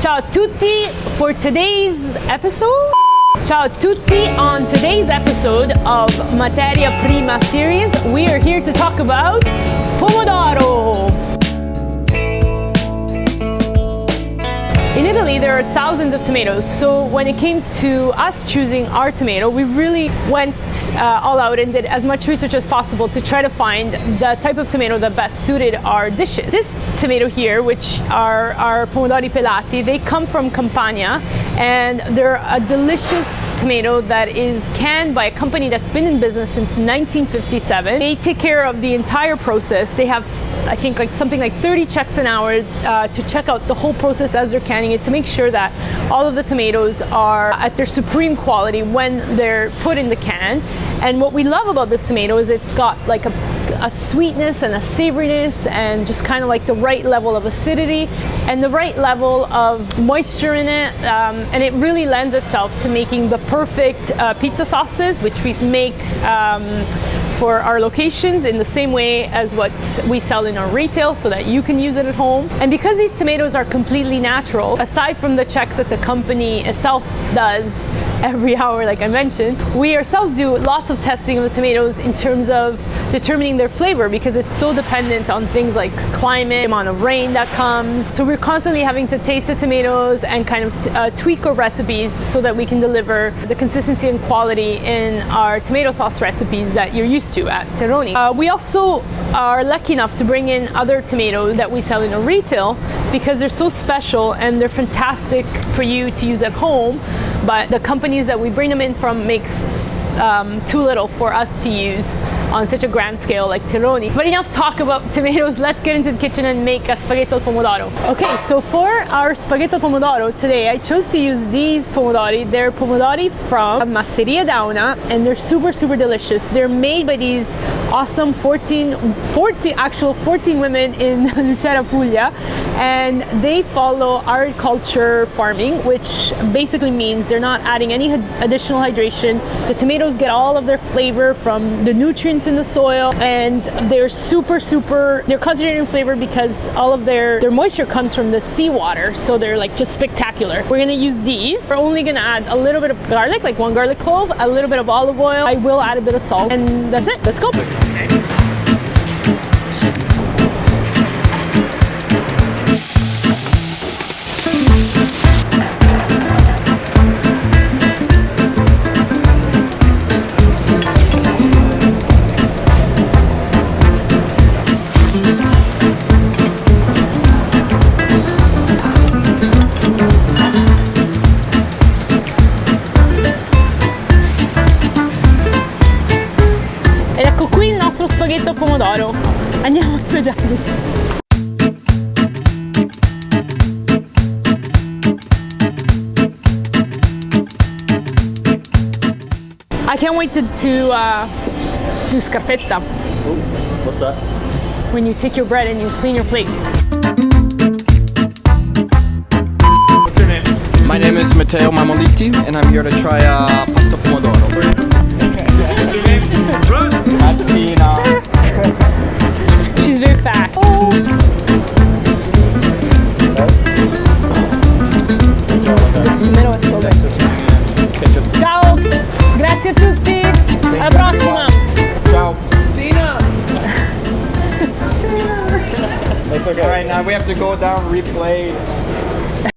Ciao a tutti for today's episode. Ciao a tutti, on today's episode of Materia Prima series, we are here to talk about Pomodoro. In Italy, there are thousands of tomatoes, so when it came to us choosing our tomato, we really went all out and did as much research as possible to try to find the type of tomato that best suited our dishes. This tomato here, which are our Pomodoro Pelati, they come from Campania, and they're a delicious tomato that is canned by a company that's been in business since 1957. They take care of the entire process. They have, I think, something like 30 checks an hour to check out the whole process as they're canning it, to make sure that all of the tomatoes are at their supreme quality when they're put in the can. And what we love about this tomato is it's got like a sweetness and a savoriness, and just kind of like the right level of acidity and the right level of moisture in it, and it really lends itself to making the perfect pizza sauces, which we make for our locations in the same way as what we sell in our retail, so that you can use it at home. And because these tomatoes are completely natural, aside from the checks that the company itself does every hour, like I mentioned, we ourselves do lots of testing of the tomatoes in terms of determining their flavor, because it's so dependent on things like climate, amount of rain that comes. So we're constantly having to taste the tomatoes and kind of tweak our recipes so that we can deliver the consistency and quality in our tomato sauce recipes that you're used to at Terroni. We also are lucky enough to bring in other tomatoes that we sell in our retail, because they're so special and they're fantastic for you to use at home, but the companies that we bring them in from makes too little for us to use on such a grand scale like Terroni. But enough talk about tomatoes, let's get into the kitchen and make a spaghetto al pomodoro. Okay, so for our spaghetto al pomodoro today, I chose to use these pomodori. They're pomodori from Materia Prima, and they're super delicious. They're made by these awesome 14 women in Lucera, Puglia, and they follow agriculture farming, which basically means they're not adding any additional hydration. The tomatoes get all of their flavor from the nutrients in the soil, and they're they're concentrated in flavor because all of their moisture comes from the seawater, so they're like just spectacular. We're gonna use these. We're only gonna add a little bit of garlic, like 1 garlic clove, a little bit of olive oil. I will add a bit of salt, and that's it. Let's go. Ed ecco qui il nostro spaghetto al pomodoro. Andiamo a assaggiarlo. I can't wait to do scarpetta. Ooh, what's that? When you take your bread and you clean your plate. What's your name? My name is Matteo Mamoliti, and I'm here to try pasta pomodoro. What's your name? That's Tina. She's very fast. Oh. This tomato is so good. Ciao! Grazie a tutti! Alla prossima! Ciao. Tina! That's okay. All right, now we have to go down, replate.